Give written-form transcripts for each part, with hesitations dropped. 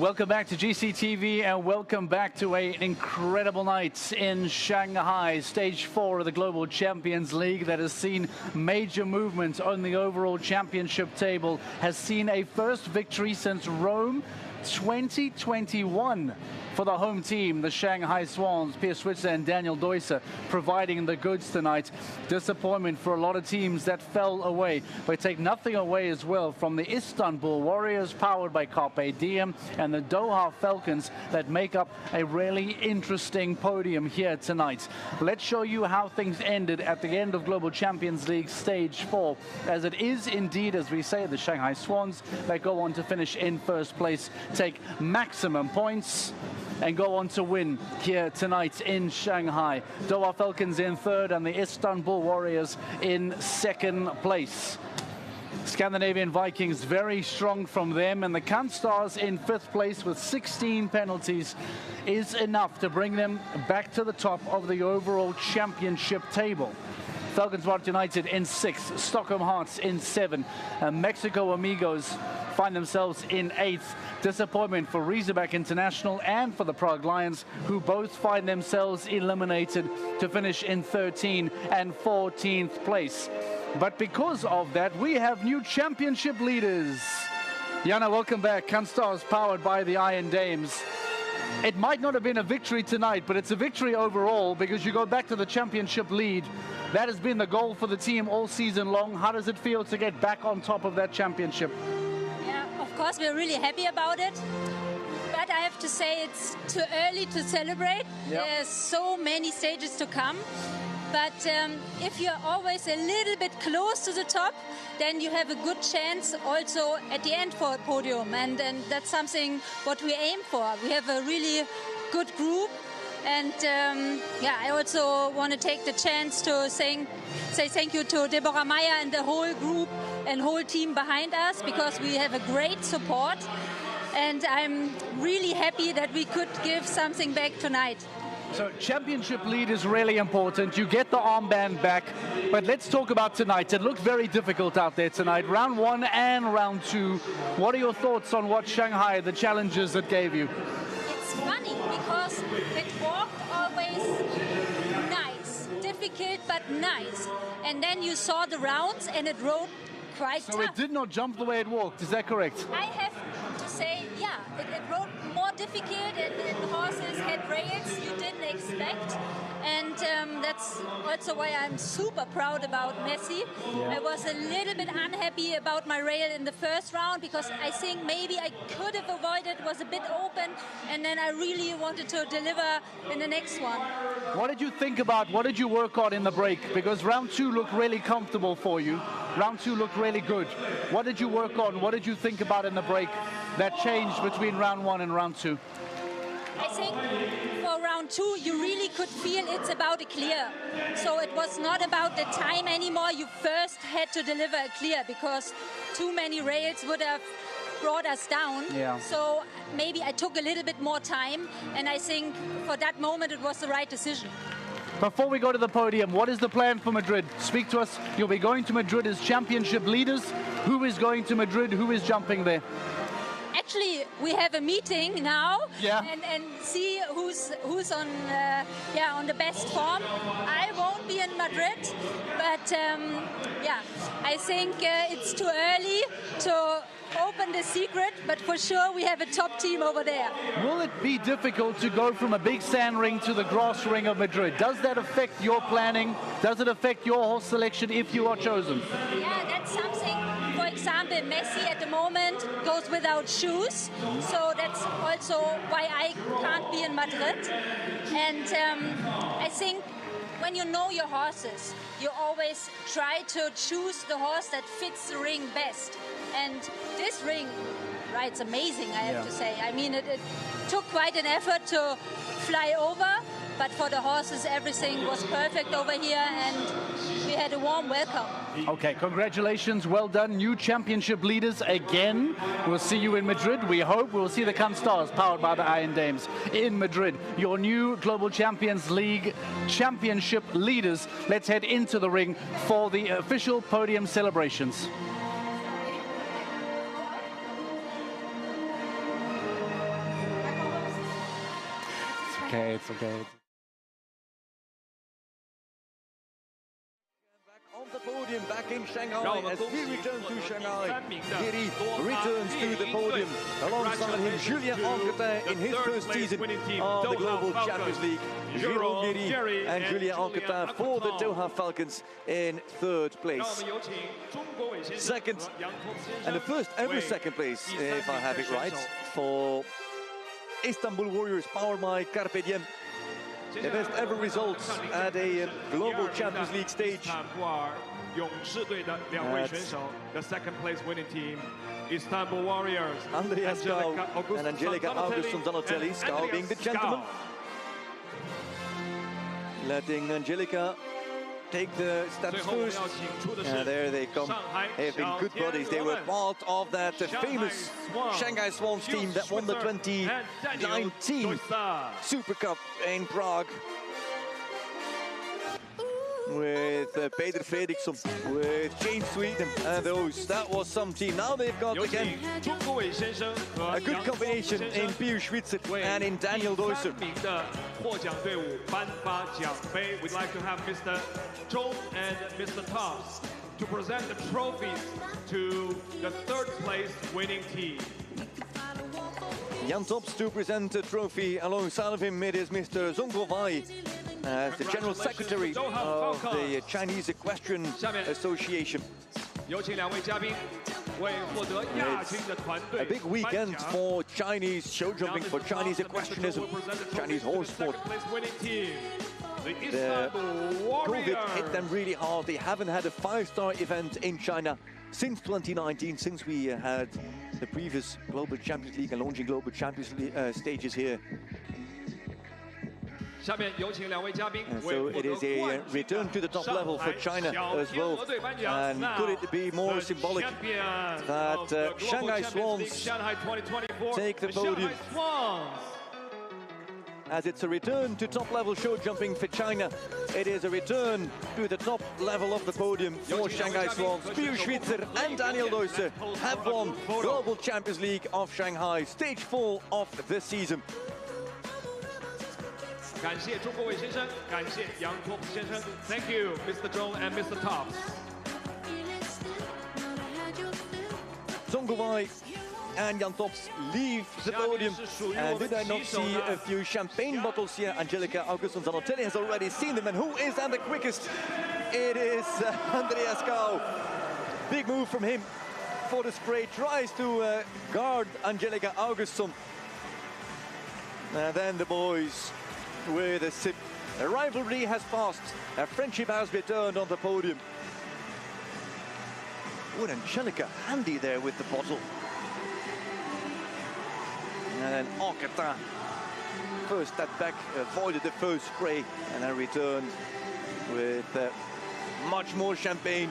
Welcome back to GCTV and welcome back to an incredible night in Shanghai. Stage 4 of the Global Champions League that has seen major movements on the overall championship table, has seen a first victory since Rome 2021 for the home team, the Shanghai Swans. Pierre Switzer and Daniel Deusser providing the goods tonight. Disappointment for a lot of teams that fell away, but take nothing away as well from the Istanbul Warriors, powered by Carpe Diem, and the Doha Falcons that make up a really interesting podium here tonight. Let's show you how things ended at the end of Global Champions League Stage 4, as it is indeed, as we say, the Shanghai Swans that go on to finish in first place, take maximum points, and go on to win here tonight in Shanghai. Doha Falcons in third and the Istanbul Warriors in second place. Scandinavian Vikings very strong from them, and the Stars in fifth place with 16 penalties is enough to bring them back to the top of the overall championship table. Falcons Rotterdam United in 6th, Stockholm Hearts in 7th, and Mexico Amigos find themselves in 8th. Disappointment for Razorback International and for the Prague Lions, who both find themselves eliminated to finish in 13th and 14th place. But because of that, we have new championship leaders. Jana, welcome back. Stars powered by the Iron Dames. It might not have been a victory tonight, but it's a victory overall because you go back to the championship lead. That has been the goal for the team all season long. How does it feel to get back on top of that championship? Yeah, of course, we're really happy about it. But I have to say it's too early to celebrate. Yep. There's so many stages to come. But if you're always a little bit close to the top, then you have a good chance also at the end for a podium. And that's something what we aim for. We have a really good group. And yeah, I also want to take the chance to say thank you to Deborah Meyer and the whole group and whole team behind us, because we have a great support. And I'm really happy that we could give something back tonight. So championship lead is really important. You get the armband back, but let's talk about tonight. It looked very difficult out there tonight, round 1 and round 2. What are your thoughts on what Shanghai, the challenges it gave you? It's funny because it walked always nice, difficult but nice. And then you saw the rounds and it rode quite tough. So it did not jump the way it walked, is that correct? I have to say, yeah, it rode more difficult and the horses had rails you didn't expect. And that's also why I'm super proud about Messi. Yeah. I was a little bit unhappy about my rail in the first round because I think maybe I could have avoided, it was a bit open, and then I really wanted to deliver in the next one. What did you think about, what did you work on in the break? Because round 2 looked really comfortable for you. Round 2 looked really good. What did you work on? What did you think about in the break that changed between round 1 and round 2? I think for round 2, you really could feel it's about a clear. So it was not about the time anymore. You first had to deliver a clear because too many rails would have brought us down. Yeah. So maybe I took a little bit more time, and I think for that moment it was the right decision. Before we go to the podium, what is the plan for Madrid? Speak to us. You'll be going to Madrid as championship leaders. Who is going to Madrid? Who is jumping there? Actually, we have a meeting now, yeah, and see who's on on the best form. I won't be in Madrid, but yeah, I think it's too early to open the secret, but for sure we have a top team over there. Will it be difficult to go from a big sand ring to the grass ring of Madrid? Does that affect your planning? Does it affect your horse selection if you are chosen? Yeah, that's something. For example, Messi at the moment goes without shoes, so that's also why I can't be in Madrid. And I think when you know your horses, you always try to choose the horse that fits the ring best. And this ring rides amazing, I have to say. I mean, it took quite an effort to fly over, but for the horses, everything was perfect over here, and we had a warm welcome. Okay, congratulations, well done. New championship leaders again. We'll see you in Madrid. We hope we'll see the Stars powered by the Iron Dames in Madrid. Your new Global Champions League championship leaders. Let's head into the ring for the official podium celebrations. okay, it's okay. On the podium back in Shanghai as we return to Shanghai. Giri returns to the podium alongside him Julien Anquetin in his first season of the Global Champions League. Jérôme Giri and Julien Anquetin for the Doha Falcons in third place. Second, and the first ever second place, if I have it right, for Istanbul Warriors powered by Carpe Diem. The best ever results at a Global Champions League stage. The second place winning team, Istanbul Warriors. Andrea Skau and Angelica Augustsson-Donatelli. Skau being the gentleman. Letting Angelica take the steps first. And there they come. They've been good buddies. They were part of that famous Shanghai Swans team that won the 2019 Super Cup in Prague. With Peter Fredriksson, with James Sweeten and those. That was some team. Now they've got again a good combination in Pius Schwitzer and in Daniel Deusser. We'd like to have Mr. Zhong and Mr. Tops to present the trophies to the third place winning team. Jan Tops to present the trophy. Alongside of him it is Mr. Zhong Guowai, as the General Secretary of the Chinese Equestrian Association. It's a big weekend for Chinese show jumping, for Chinese equestrianism, Chinese horse sport. The COVID hit them really hard. They haven't had a five-star event in China since 2019, since we had the previous Global Champions League and launching Global Champions League stages here. And so it is a return to the top level for China as well. And could it be more symbolic that Shanghai Swans take the podium, as it's a return to top level show jumping for China. It is a return to the top level of the podium for Shanghai Swans. Pius Schwitzer and Daniel Deusser have won Global Champions League of Shanghai, stage 4 of the season. 感谢钟国伟先生，感谢杨拓普先生。Thank you, Mr. Zhong and Mr. Tops. Zhong Guowai and Jan Tops leave the podium. And did I not see a few champagne bottles here? Angelica Augustsson-Donatelli has already seen them. And who is at the quickest? It is Andrea Skau. Big move from him for the spray. Tries to guard Angelica Augustsson. And then the boys with a sip. A rivalry has passed. A friendship has returned on the podium. Oh, and Angelica handy there with the bottle. And then Anquetin first step back, avoided the first spray, and then returned with much more champagne.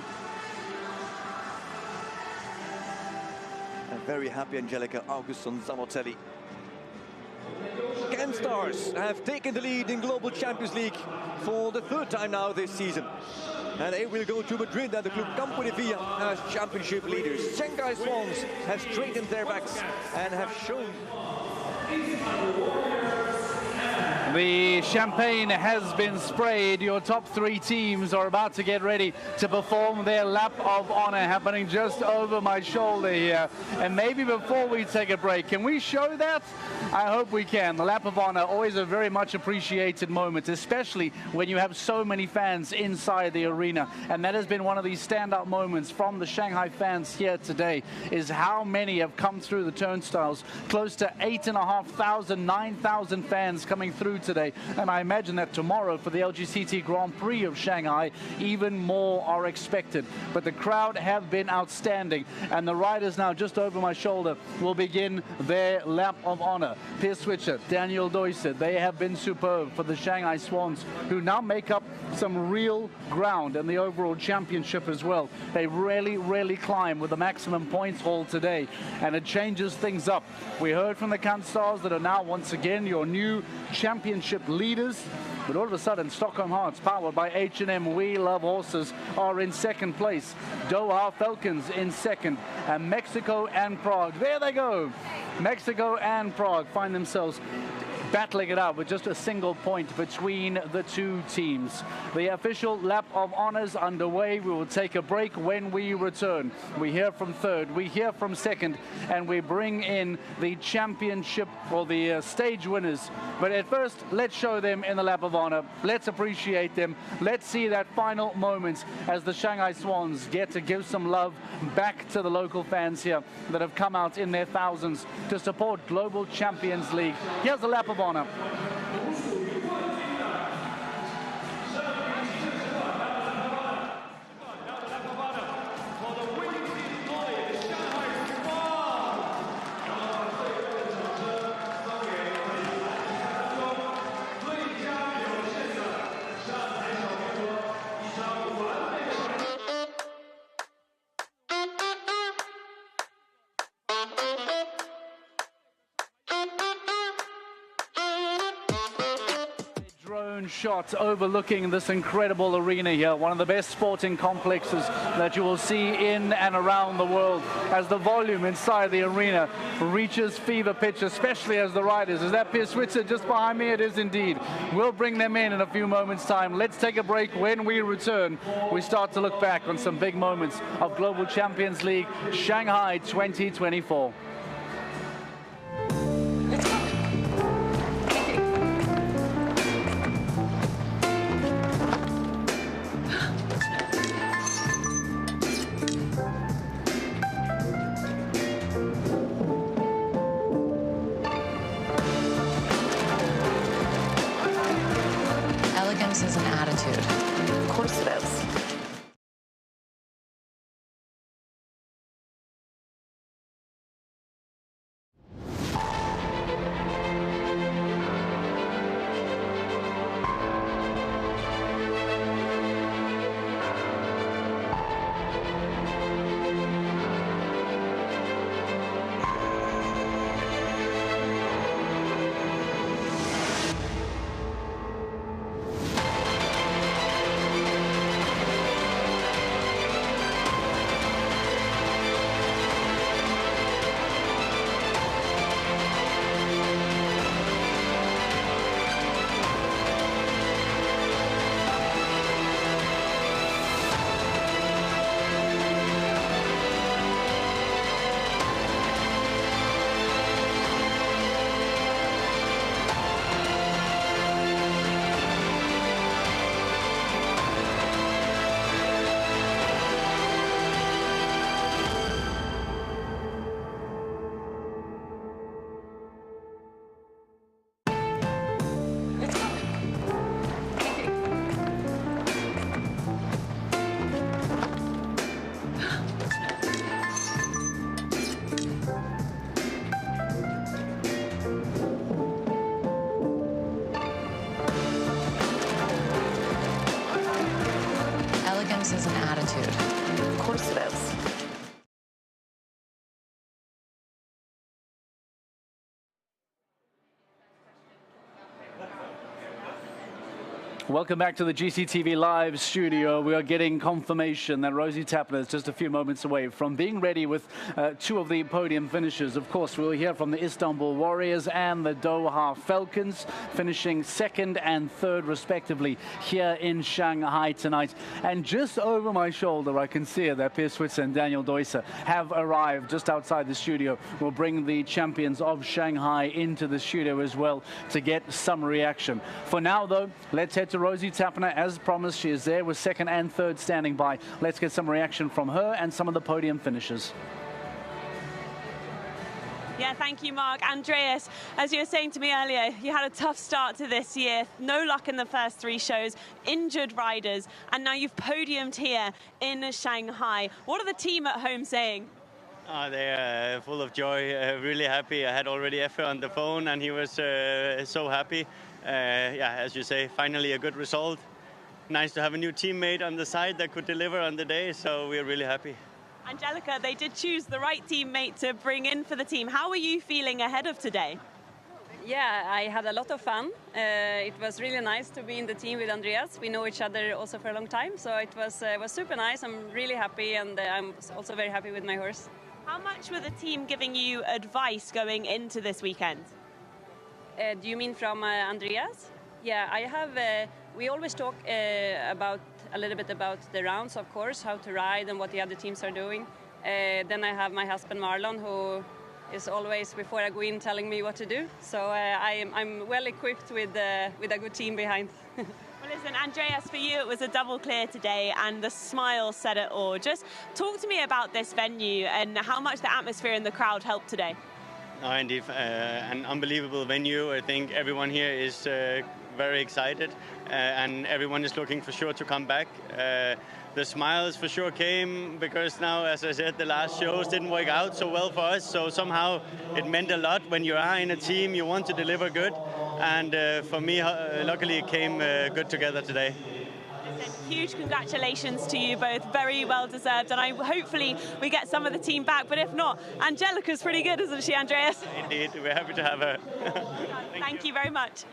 And very happy Angelica Augustsson-Donatelli. Ken Stars have taken the lead in Global Champions League for the third time now this season. And they will go to Madrid at the Club Campo de Villa as championship leaders. Shanghai Swans have straightened their backs and have shown. The champagne has been sprayed. Your top three teams are about to get ready to perform their lap of honor, happening just over my shoulder here. And maybe before we take a break, can we show that? I hope we can. The lap of honor, always a very much appreciated moment, especially when you have so many fans inside the arena. And that has been one of these standout moments from the Shanghai fans here today, is how many have come through the turnstiles. Close to 8,500, 9,000 fans coming through today, and I imagine that tomorrow for the LGCT Grand Prix of Shanghai even more are expected. But the crowd have been outstanding, and the riders now just over my shoulder will begin their lap of honor. Piers Switzer, Daniel Deusser, they have been superb for the Shanghai Swans, who now make up some real ground in the overall championship as well. They really climb with the maximum points haul today, and it changes things up. We heard from the Canstars that are now once again your new championship leaders, but all of a sudden Stockholm Hearts, powered by H&M We Love Horses, are in second place. Doha Falcons in second, and Mexico and Prague, there they go. Mexico and Prague find themselves battling it out with just a single point between the two teams. The official lap of honors underway. We will take a break. When we return, we hear from third, we hear from second, and we bring in the championship or the stage winners. But at first, let's show them in the lap of honor. Let's appreciate them. Let's see that final moment as the Shanghai Swans get to give some love back to the local fans here that have come out in their thousands to support Global Champions League. Here's the lap of honor. Shot overlooking this incredible arena here, one of the best sporting complexes that you will see in and around the world, as the volume inside the arena reaches fever pitch, especially as the riders. Is that Pierre Switzer just behind me? It is indeed. We'll bring them in a few moments' time. Let's take a break. When we return, we start to look back on some big moments of Global Champions League Shanghai 2024. Is an attitude. Of course it is. Is an attitude. Of course it is. Welcome back to the GCTV Live studio. We are getting confirmation that Rosie Tapner is just a few moments away from being ready with two of the podium finishes. Of course, we'll hear from the Istanbul Warriors and the Doha Falcons, finishing second and third respectively here in Shanghai tonight. And just over my shoulder, I can see that Pierre Switzer and Daniel Deusser have arrived just outside the studio. We'll bring the champions of Shanghai into the studio as well to get some reaction. For now, though, let's head to Rosie Tapner. As promised, she is there with second and third standing by. Let's get some reaction from her and some of the podium finishers. Yeah, thank you, Mark. Andreas, as you were saying to me earlier, you had a tough start to this year. No luck in the first three shows, injured riders, and now you've podiumed here in Shanghai. What are the team at home saying? They are full of joy, really happy. I had already Effe on the phone, and he was so happy. Yeah, as you say, finally a good result. Nice to have a new teammate on the side that could deliver on the day, so we're really happy. Angelica, they did choose the right teammate to bring in for the team. How are you feeling ahead of today? Yeah, I had a lot of fun. It was really nice to be in the team with Andreas. We know each other also for a long time, so it was super nice. I'm really happy, and I'm also very happy with my horse. How much were the team giving you advice going into this weekend? Do you mean from Andreas? Yeah, I have. We always talk about a little bit about the rounds, of course, how to ride and what the other teams are doing. Then I have my husband Marlon, who is always before I go in telling me what to do. So I'm well equipped with a good team behind. Well, listen, Andreas, for you it was a double clear today, and the smile said it all. Just talk to me about this venue and how much the atmosphere and the crowd helped today. No, indeed, an unbelievable venue. I think everyone here is very excited, and everyone is looking for sure to come back. The smiles for sure came because now, as I said, the last shows didn't work out so well for us. So somehow it meant a lot when you are in a team, you want to deliver good. And for me, luckily, it came good together today. Huge congratulations to you both, very well deserved, and hopefully we get some of the team back, but if not, Angelica's pretty good, isn't she, Andreas? Indeed, we're happy to have her. Thank you very much.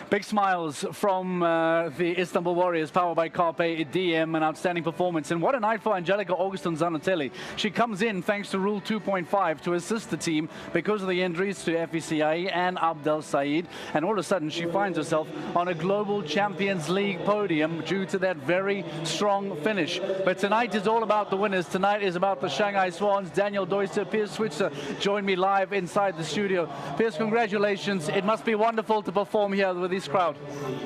Big smiles from the Istanbul Warriors, powered by Carpe Diem, an outstanding performance. And what a night for Angelica Augustin Zanatelli. She comes in thanks to Rule 2.5 to assist the team because of the injuries to FECI and Abdel Said. And all of a sudden, she finds herself on a Global Champions League podium due to that very strong finish. But tonight is all about the winners. Tonight is about the Shanghai Swans. Daniel Deusser, Piers Switzer joined me live inside the studio. Piers, congratulations. It must be wonderful to perform here with these crowd.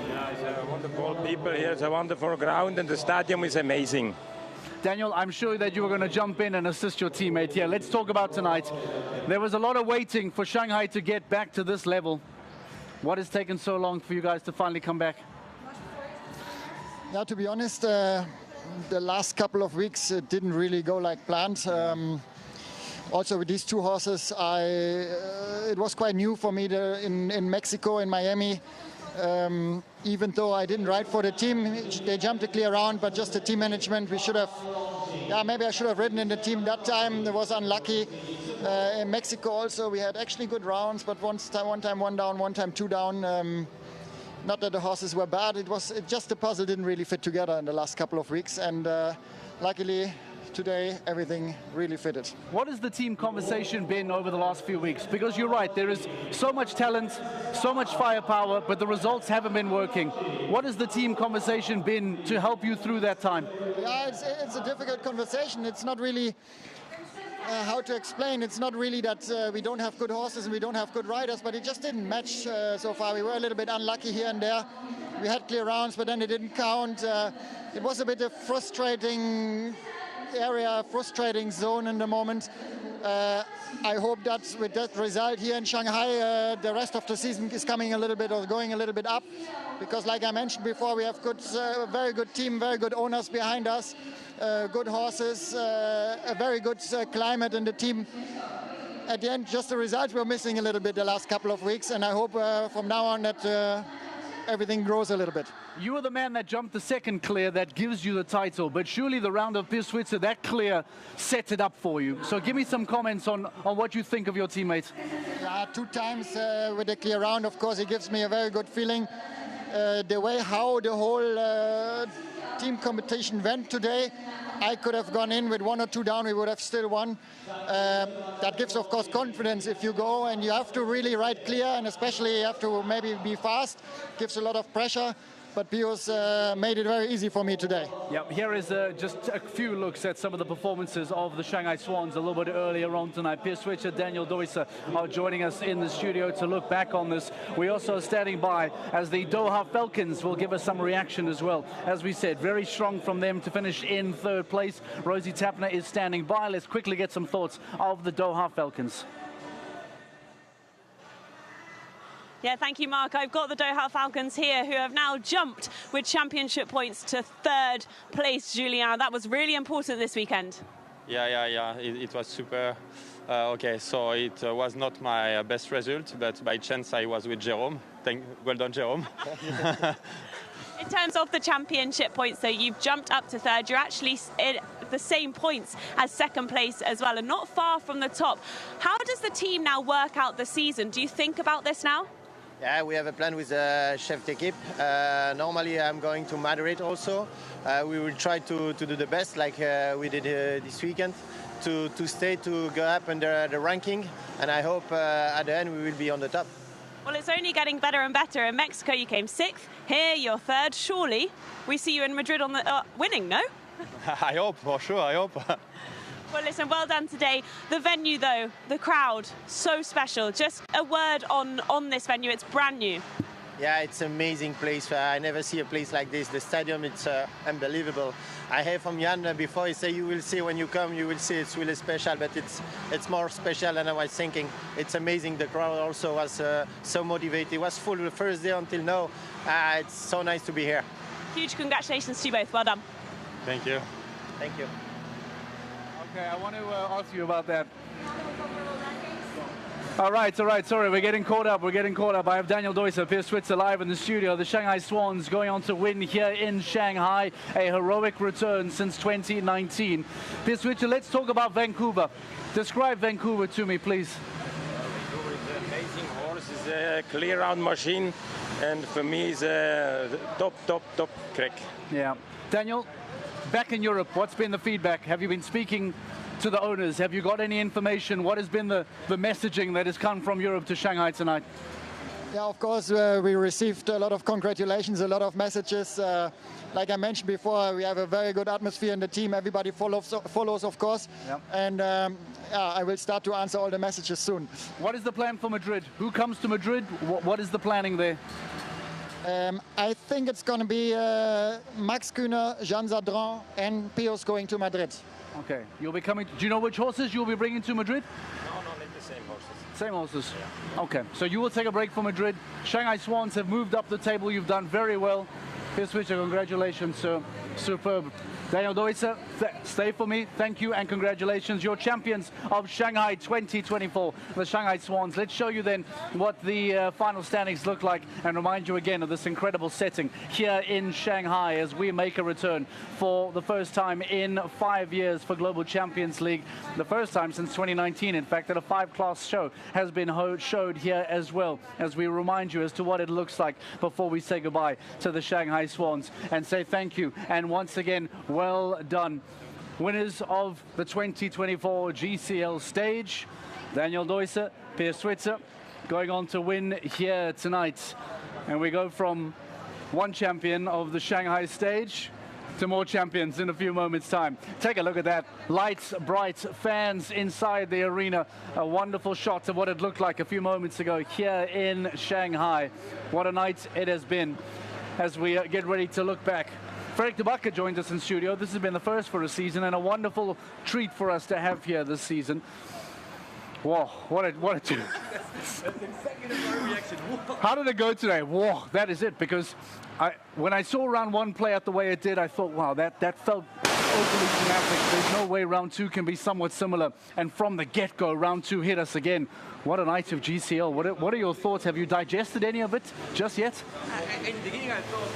Yeah, it's wonderful people here. It's a wonderful ground, and the stadium is amazing. Daniel, I'm sure that you were going to jump in and assist your teammate here. Let's talk about tonight. There was a lot of waiting for Shanghai to get back to this level. What has taken so long for you guys to finally come back? Yeah, to be honest, the last couple of weeks it didn't really go like planned. Also with these two horses, it was quite new for me in Mexico, in Miami. Even though I didn't ride for the team, they jumped a clear round, but just the team management, we should have, maybe I should have ridden in the team that time. It was unlucky. In Mexico also, we had actually good rounds, but one time one down, one time two down. Not that the horses were bad, it just the puzzle didn't really fit together in the last couple of weeks, and luckily, today, everything really fitted. What has the team conversation been over the last few weeks? Because you're right, there is so much talent, so much firepower, but the results haven't been working. What has the team conversation been to help you through that time? Yeah, it's a difficult conversation. It's not really how to explain. It's not really that we don't have good horses and we don't have good riders, but it just didn't match so far. We were a little bit unlucky here and there. We had clear rounds, but then it didn't count. It was a bit of frustrating area, frustrating zone in the moment. I hope that with that result here in Shanghai, the rest of the season is coming a little bit or going a little bit up, because like I mentioned before, we have very good team, very good owners behind us, good horses, a very good climate in the team. At the end, just the results were missing a little bit the last couple of weeks, and I hope from now on that everything grows a little bit. You were the man that jumped the second clear that gives you the title, but surely the round of Piers Switzer, that clear sets it up for you. So give me some comments on what you think of your teammates. Yeah, two times with a clear round, of course, it gives me a very good feeling. The way how the whole team competition went today, I could have gone in with one or two down, we would have still won. That gives, of course, confidence if you go and you have to really ride clear, and especially you have to maybe be fast. Gives a lot of pressure. But Piers made it very easy for me today. Yep, here is just a few looks at some of the performances of the Shanghai Swans a little bit earlier on tonight. Piers Switzer, Daniel Deusser are joining us in the studio to look back on this. We also are standing by as the Doha Falcons will give us some reaction as well. As we said, very strong from them to finish in third place. Rosie Tapner is standing by. Let's quickly get some thoughts of the Doha Falcons. Yeah, thank you, Mark. I've got the Doha Falcons here, who have now jumped with championship points to third place, Julien. That was really important this weekend. Yeah. It was super. Okay, so it was not my best result, but by chance I was with Jérôme. Well done, Jérôme. In terms of the championship points, though, you've jumped up to third. You're actually at the same points as second place as well, and not far from the top. How does the team now work out the season? Do you think about this now? Yeah, we have a plan with chef d'équipe. Normally I'm going to Madrid also. We will try to do the best like we did this weekend. to stay, to go up in the ranking, and I hope at the end we will be on the top. Well, it's only getting better and better. In Mexico, you came 6th. Here, you're 3rd. Surely, we see you in Madrid on the winning, no? I hope, for sure, I hope. Well, listen, well done today. The venue, though, the crowd, so special. Just a word on this venue. It's brand new. Yeah, it's an amazing place. I never see a place like this. The stadium, it's unbelievable. I heard from Jan before, he said you will see when you come, you will see it's really special, but it's more special than I was thinking. It's amazing. The crowd also was so motivated. It was full the first day until now. It's so nice to be here. Huge congratulations to you both. Well done. Thank you. Thank you. Okay, I want to ask you about that. All right, sorry, we're getting caught up. I have Daniel Deusser, Piers Switzer live in the studio. The Shanghai Swans going on to win here in Shanghai, a heroic return since 2019. Piers Switzer, let's talk about Vancouver. Describe Vancouver to me, please. Vancouver is an amazing horse. It's a clear round machine, and for me, it's a top crack. Yeah. Daniel, back in Europe, what's been the feedback? Have you been speaking to the owners? Have you got any information? What has been the messaging that has come from Europe to Shanghai tonight? Yeah, of course, we received a lot of congratulations, a lot of messages. Like I mentioned before, we have a very good atmosphere in the team. Everybody follows of course. Yep. And yeah, I will start to answer all the messages soon. What is the plan for Madrid? Who comes to Madrid? What is the planning there? I think it's going to be Max Kühner, Jean Zadran, and Pios going to Madrid. Okay, you'll be coming. Do you know which horses you'll be bringing to Madrid? No, not the same horses. Same horses? Yeah. Okay, so you will take a break for Madrid. Shanghai Swans have moved up the table. You've done very well. Piers Switzer, congratulations, sir. Superb. Daniel Deusser, stay for me. Thank you and congratulations. You're champions of Shanghai 2024, the Shanghai Swans. Let's show you then what the final standings look like and remind you again of this incredible setting here in Shanghai as we make a return for the first time in 5 years for Global Champions League. The first time since 2019, in fact, that a 5-class show has been showed here as well, as we remind you as to what it looks like before we say goodbye to the Shanghai Swans and say thank you. And once again, well done. Winners of the 2024 GCL stage, Daniel Deusser, Piers Switzer, going on to win here tonight. And we go from one champion of the Shanghai stage to more champions in a few moments' time. Take a look at that. Lights, bright, fans inside the arena. A wonderful shot of what it looked like a few moments ago here in Shanghai. What a night it has been as we get ready to look back. Frederik de Backer joins us in studio. This has been the first for a season and a wonderful treat for us to have here this season. Whoa, what a two. How did it go today? Whoa, that is it, because when I saw round one play out the way it did, I thought, wow, that felt overly dramatic. There's no way round two can be somewhat similar. And from the get-go, round two hit us again. What a night of GCL. What are your thoughts? Have you digested any of it just yet? In the beginning, I thought,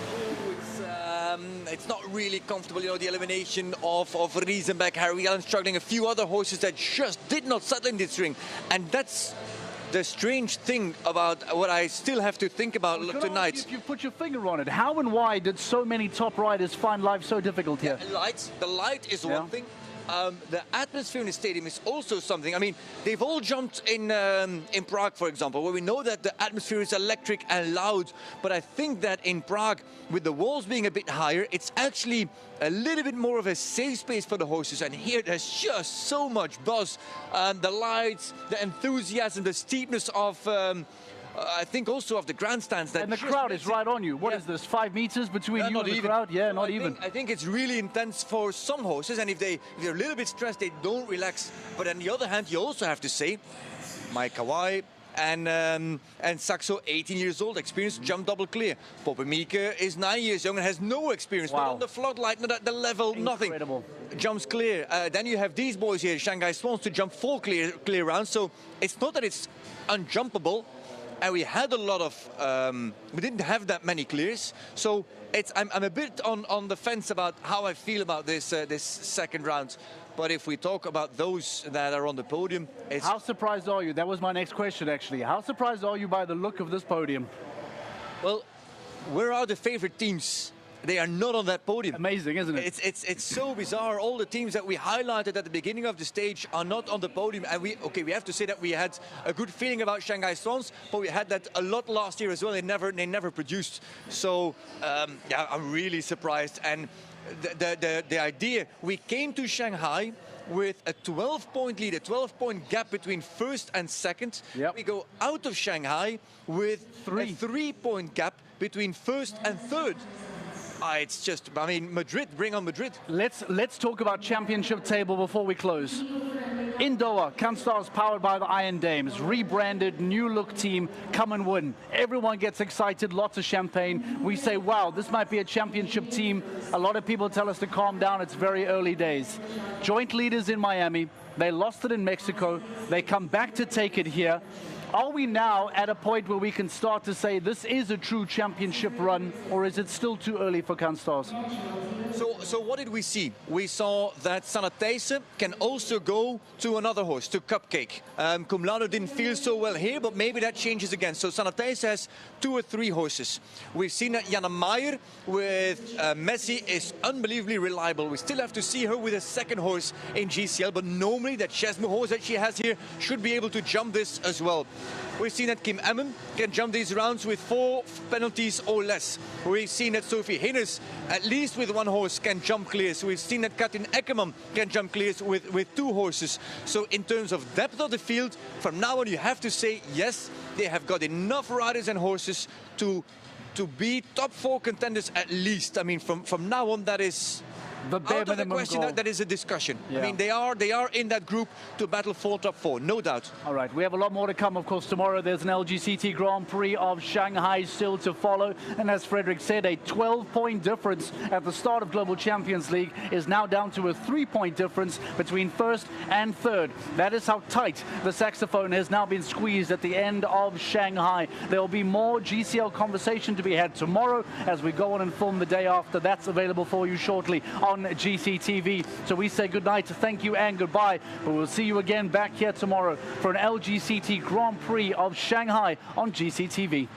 it's not really comfortable, you know, the elimination of Riesenbeck, Harry Allen struggling, a few other horses that just did not settle in this ring. And that's the strange thing about what I still have to think about tonight. If you put your finger on it, how and why did so many top riders find life so difficult here? Yeah, the light is one thing. The atmosphere in the stadium is also something. I mean, they've all jumped in Prague, for example, where we know that the atmosphere is electric and loud. But I think that in Prague, with the walls being a bit higher, it's actually a little bit more of a safe space for the horses. And here there's just so much buzz. The lights, the enthusiasm, the steepness of... I think also of the grandstands. And the crowd is right on you. What is this, 5 meters between you and the crowd? Yeah, not even. I think it's really intense for some horses, and if they're a little bit stressed, they don't relax. But on the other hand, you also have to say, Mike Kawai and Saxo, 18 years old, experienced, jump double clear. Popemike is 9 years young and has no experience. Not on the floodlight, not at the level, Incredible. Nothing. Jumps clear. Then you have these boys here, Shanghai Swans, to jump 4 clear rounds. So it's not that it's unjumpable. And we had a lot of, we didn't have that many clears. So I'm a bit on the fence about how I feel about this second round. But if we talk about those that are on the podium, it's... How surprised are you? That was my next question, actually. How surprised are you by the look of this podium? Well, where are the favorite teams? They are not on that podium. Amazing, isn't it? It's so bizarre. All the teams that we highlighted at the beginning of the stage are not on the podium. And we have to say that we had a good feeling about Shanghai Swans, but we had that a lot last year as well. They never produced. So yeah, I'm really surprised. And the idea, we came to Shanghai with a 12-point lead, a 12-point gap between first and second. Yep. We go out of Shanghai with a 3-point gap between first and third. It's just, I mean, Madrid, bring on Madrid. Let's talk about championship table before we close. In Doha, Canstars powered by the Iron Dames, rebranded, new look team, come and win. Everyone gets excited, lots of champagne. We say, wow, this might be a championship team. A lot of people tell us to calm down, it's very early days. Joint leaders in Miami, they lost it in Mexico, they come back to take it here. Are we now at a point where we can start to say this is a true championship run, or is it still too early for Canstars? So what did we see? We saw that Sanatese can also go to another horse, to Cupcake. Cum Laude didn't feel so well here, but maybe that changes again. So Sanatese has 2 or 3 horses. We've seen that Jana Meyer with Messi is unbelievably reliable. We still have to see her with a second horse in GCL, but normally that Chesme horse that she has here should be able to jump this as well. We've seen that Kim Emmen can jump these rounds with 4 penalties or less. We've seen that Sophie Hinnes, at least with 1 horse, can jump clears. We've seen that Katrin Eckermann can jump clears with 2 horses. So in terms of depth of the field, from now on you have to say, yes, they have got enough riders and horses to be top 4 contenders at least. I mean, from now on, that is the bare out of the minimum question. goal. That is a discussion. Yeah. I mean, they are in that group to battle for top 4, no doubt. All right, we have a lot more to come, of course. Tomorrow there's an LGCT Grand Prix of Shanghai still to follow. And as Frederick said, a 12-point difference at the start of Global Champions League is now down to a 3-point difference between first and third. That is how tight the saxophone has now been squeezed at the end of Shanghai. There will be more GCL conversation to be had tomorrow as we go on and film the day after. That's available for you shortly on GCTV. So we say goodnight, thank you and goodbye. But we'll see you again back here tomorrow for an LGCT Grand Prix of Shanghai on GCTV.